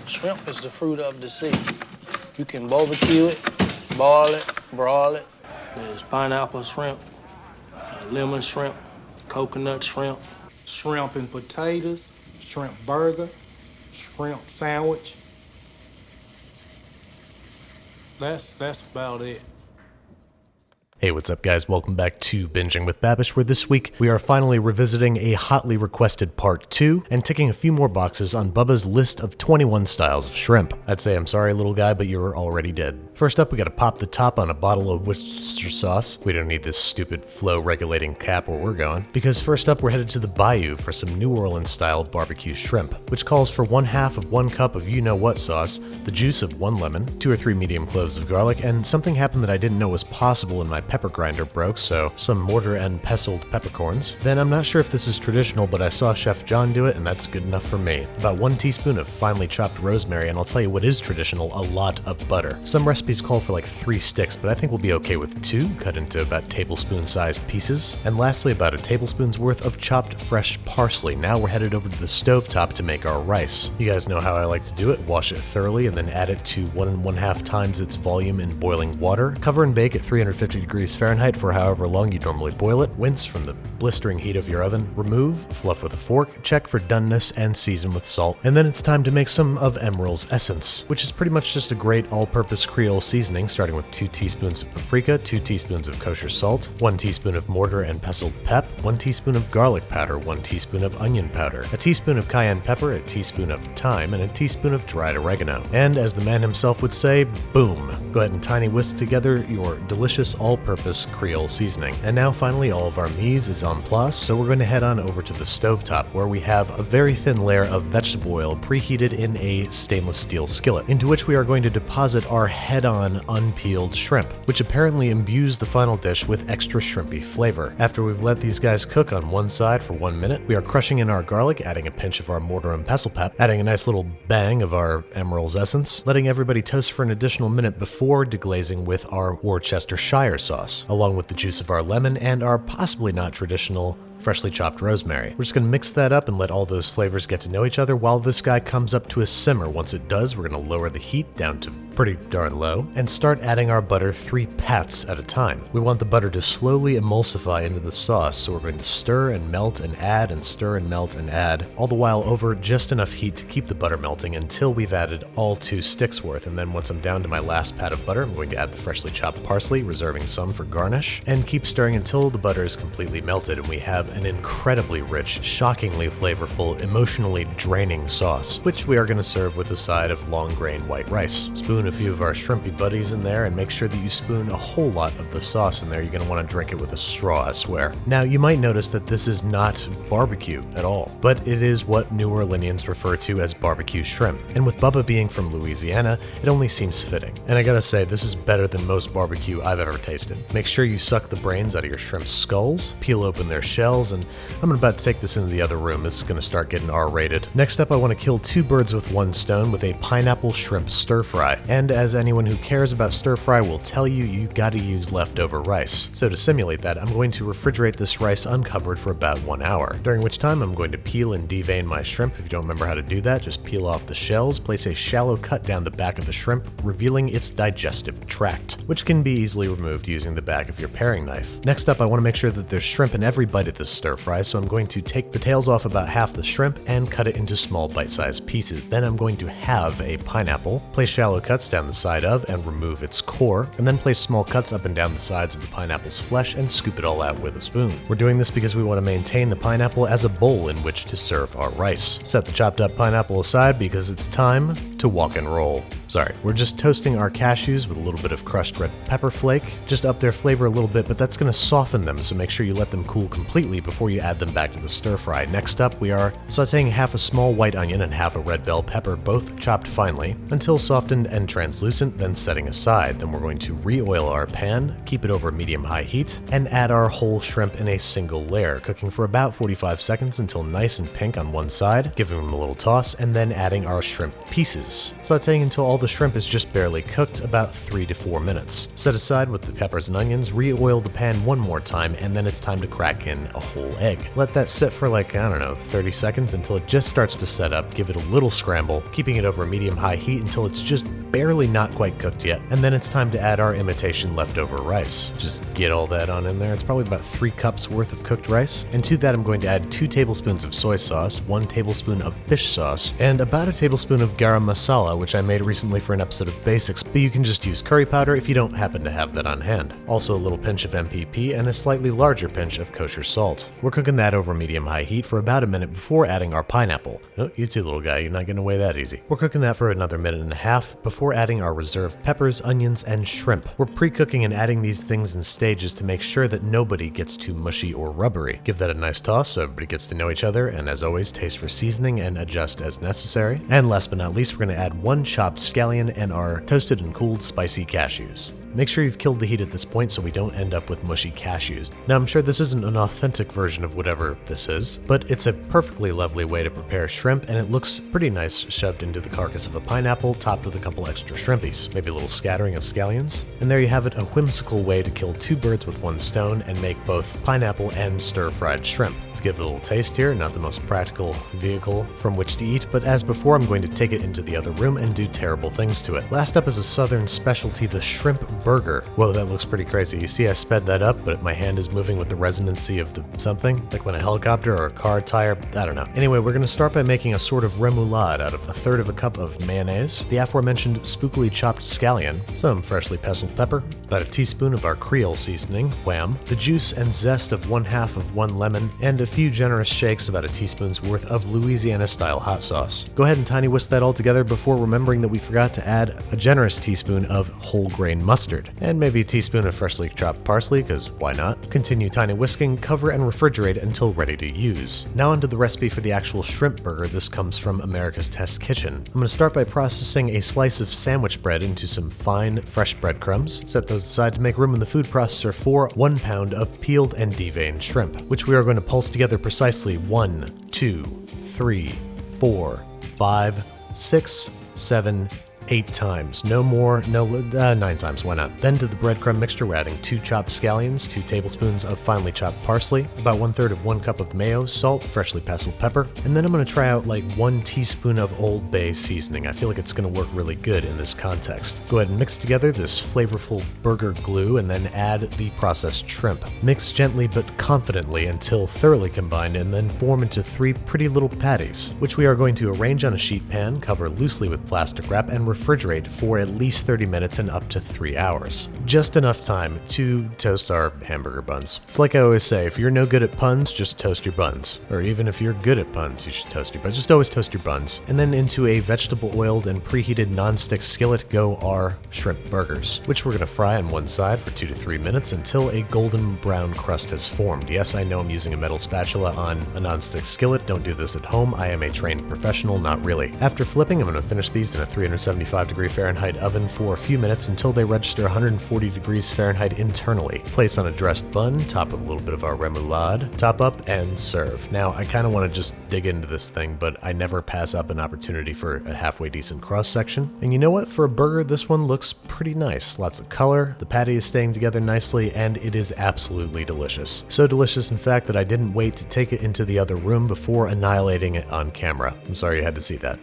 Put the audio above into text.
Shrimp is the fruit of the sea. You can barbecue it, boil it, broil it. There's pineapple shrimp, lemon shrimp, coconut shrimp. Shrimp and potatoes, shrimp burger, shrimp sandwich. That's about it. Hey, what's up guys? Welcome back to Binging with Babish, where this week we are finally revisiting a hotly requested part 2 and ticking a few more boxes on Bubba's list of 21 styles of shrimp. I'd say I'm sorry little guy, but you're already dead. First up, we gotta pop the top on a bottle of Worcestershire sauce. We don't need this stupid flow regulating cap where we're going, because first up we're headed to the bayou for some New Orleans style barbecue shrimp, which calls for 1/2 of 1 cup of you-know-what sauce, the juice of 1 lemon, 2 or 3 medium cloves of garlic, and something happened that I didn't know was possible in my pepper grinder broke, so some mortar and pestled peppercorns. Then I'm not sure if this is traditional, but I saw Chef John do it and that's good enough for me. About 1 teaspoon of finely chopped rosemary, and I'll tell you what is traditional, a lot of butter. Some recipes call for like 3 sticks, but I think we'll be okay with 2, cut into about tablespoon-sized pieces. And lastly, about a tablespoon's worth of chopped fresh parsley. Now we're headed over to the stovetop to make our rice. You guys know how I like to do it. Wash it thoroughly and then add it to 1 1/2 times its volume in boiling water. Cover and bake at 350 degrees Fahrenheit for however long you normally boil it. Rinse from the blistering heat of your oven. Remove, fluff with a fork, check for doneness, and season with salt. And then it's time to make some of Emeril's essence, which is pretty much just a great all-purpose Creole seasoning, starting with 2 teaspoons of paprika, 2 teaspoons of kosher salt, 1 teaspoon of mortar and pestled pep, 1 teaspoon of garlic powder, 1 teaspoon of onion powder, a teaspoon of cayenne pepper, a teaspoon of thyme, and a teaspoon of dried oregano. And as the man himself would say, boom! Go ahead and tiny whisk together your delicious all-purpose Creole seasoning. And now finally all of our mise is en place, so we're going to head on over to the stovetop where we have a very thin layer of vegetable oil preheated in a stainless steel skillet, into which we are going to deposit our head-on unpeeled shrimp, which apparently imbues the final dish with extra shrimpy flavor. After we've let these guys cook on one side for 1 minute, we are crushing in our garlic, adding a pinch of our mortar and pestle pep, adding a nice little bang of our Emeril's essence, letting everybody toast for an additional minute before deglazing with our Worcestershire sauce, along with the juice of our lemon and our possibly not traditional freshly chopped rosemary. We're just going to mix that up and let all those flavors get to know each other while this guy comes up to a simmer. Once it does, we're going to lower the heat down to pretty darn low and start adding our butter 3 pats at a time. We want the butter to slowly emulsify into the sauce, so we're going to stir and melt and add and stir and melt and add, all the while over just enough heat to keep the butter melting until we've added all 2 sticks worth. And then once I'm down to my last pat of butter, I'm going to add the freshly chopped parsley, reserving some for garnish, and keep stirring until the butter is completely melted and we have an incredibly rich, shockingly flavorful, emotionally draining sauce, which we are going to serve with a side of long-grain white rice. Spoon a few of our shrimpy buddies in there and make sure that you spoon a whole lot of the sauce in there. You're going to want to drink it with a straw, I swear. Now, you might notice that this is not barbecue at all, but it is what New Orleanians refer to as barbecue shrimp. And with Bubba being from Louisiana, it only seems fitting. And I gotta say, this is better than most barbecue I've ever tasted. Make sure you suck the brains out of your shrimp's skulls, peel open their shells, and I'm about to take this into the other room. This is going to start getting R-rated. Next up, I want to kill 2 birds with 1 stone with a pineapple shrimp stir fry. And as anyone who cares about stir fry will tell you, you gotta use leftover rice. So to simulate that, I'm going to refrigerate this rice uncovered for about 1 hour, during which time I'm going to peel and devein my shrimp. If you don't remember how to do that, just peel off the shells, place a shallow cut down the back of the shrimp, revealing its digestive tract, which can be easily removed using the back of your paring knife. Next up, I want to make sure that there's shrimp in every bite of this stir fry, so I'm going to take the tails off about half the shrimp and cut it into small bite-sized pieces. Then I'm going to halve a pineapple, place shallow cuts down the side of and remove its core, and then place small cuts up and down the sides of the pineapple's flesh and scoop it all out with a spoon. We're doing this because we want to maintain the pineapple as a bowl in which to serve our rice. Set the chopped up pineapple aside because it's time to walk and roll. Sorry, we're just toasting our cashews with a little bit of crushed red pepper flake. Just up their flavor a little bit, but that's going to soften them, so make sure you let them cool completely before you add them back to the stir fry. Next up, we are sauteing half a small white onion and half a red bell pepper, both chopped finely, until softened and translucent, then setting aside. Then we're going to re-oil our pan, keep it over medium-high heat, and add our whole shrimp in a single layer, cooking for about 45 seconds until nice and pink on one side, giving them a little toss, and then adding our shrimp pieces. is. Sauteing until all the shrimp is just barely cooked, about 3 to 4 minutes. Set aside with the peppers and onions, re-oil the pan one more time, and then it's time to crack in a whole egg. Let that sit for like, I don't know, 30 seconds until it just starts to set up, give it a little scramble, keeping it over medium-high heat until it's just barely not quite cooked yet, and then it's time to add our imitation leftover rice. Just get all that on in there. It's probably about 3 cups worth of cooked rice, and to that I'm going to add 2 tablespoons of soy sauce, 1 tablespoon of fish sauce, and about a tablespoon of garam masala, which I made recently for an episode of Basics, but you can just use curry powder if you don't happen to have that on hand. Also a little pinch of MPP and a slightly larger pinch of kosher salt. We're cooking that over medium-high heat for about a minute before adding our pineapple. Oh, you too, little guy, you're not getting away that easy. We're cooking that for another minute and a half before adding our reserved peppers, onions, and shrimp. We're pre-cooking and adding these things in stages to make sure that nobody gets too mushy or rubbery. Give that a nice toss so everybody gets to know each other, and as always, taste for seasoning and adjust as necessary. And last but not least, we're going to add 1 chopped scallion and our toasted and cooled spicy cashews. Make sure you've killed the heat at this point so we don't end up with mushy cashews. Now, I'm sure this isn't an authentic version of whatever this is, but it's a perfectly lovely way to prepare shrimp, and it looks pretty nice shoved into the carcass of a pineapple, topped with a couple extra shrimpies, maybe a little scattering of scallions. And there you have it, a whimsical way to kill 2 birds with 1 stone and make both pineapple and stir-fried shrimp. Let's give it a little taste here. Not the most practical vehicle from which to eat, but as before, I'm going to take it into the other room and do terrible things to it. Last up is a southern specialty, the shrimp burger. Whoa, that looks pretty crazy. You see I sped that up, but my hand is moving with the resonancy of the something, like when a helicopter or a car tire, I don't know. Anyway, we're gonna start by making a sort of remoulade out of 1/3 of a cup of mayonnaise, the aforementioned spookily chopped scallion, some freshly pestled pepper, about a teaspoon of our Creole seasoning, wham, the juice and zest of 1/2 of 1 lemon, and a few generous shakes, about a teaspoon's worth of Louisiana-style hot sauce. Go ahead and tiny whisk that all together before remembering that we forgot to add a generous teaspoon of whole grain mustard, and maybe a teaspoon of freshly chopped parsley, because why not? Continue tiny whisking, cover, and refrigerate until ready to use. Now onto the recipe for the actual shrimp burger. This comes from America's Test Kitchen. I'm going to start by processing a slice of sandwich bread into some fine, fresh breadcrumbs. Set those aside to make room in the food processor for 1 pound of peeled and deveined shrimp, which we are going to pulse together precisely 1, 2, 3, 4, 5, 6, 7, 8 times. No more, 9 times, why not? Then to the breadcrumb mixture, we're adding 2 chopped scallions, 2 tablespoons of finely chopped parsley, about 1/3 of 1 cup of mayo, salt, freshly pestled pepper, and then I'm going to try out like 1 teaspoon of Old Bay seasoning. I feel like it's going to work really good in this context. Go ahead and mix together this flavorful burger glue and then add the processed shrimp. Mix gently but confidently until thoroughly combined, and then form into 3 pretty little patties, which we are going to arrange on a sheet pan, cover loosely with plastic wrap, and refrigerate for at least 30 minutes and up to 3 hours. Just enough time to toast our hamburger buns. It's like I always say, if you're no good at puns, just toast your buns. Or even if you're good at puns, you should toast your buns. Just always toast your buns. And then into a vegetable-oiled and preheated non-stick skillet go our shrimp burgers, which we're going to fry on one side for 2 to 3 minutes until a golden brown crust has formed. Yes, I know I'm using a metal spatula on a non-stick skillet. Don't do this at home. I am a trained professional, not really. After flipping, I'm going to finish these in a 375-degree Fahrenheit oven for a few minutes until they register 140 degrees Fahrenheit internally. Place on a dressed bun, top with a little bit of our remoulade, top up, and serve. Now, I kind of want to just dig into this thing, but I never pass up an opportunity for a halfway decent cross-section. And you know what? For a burger, this one looks pretty nice. Lots of color, the patty is staying together nicely, and it is absolutely delicious. So delicious, in fact, that I didn't wait to take it into the other room before annihilating it on camera. I'm sorry you had to see that.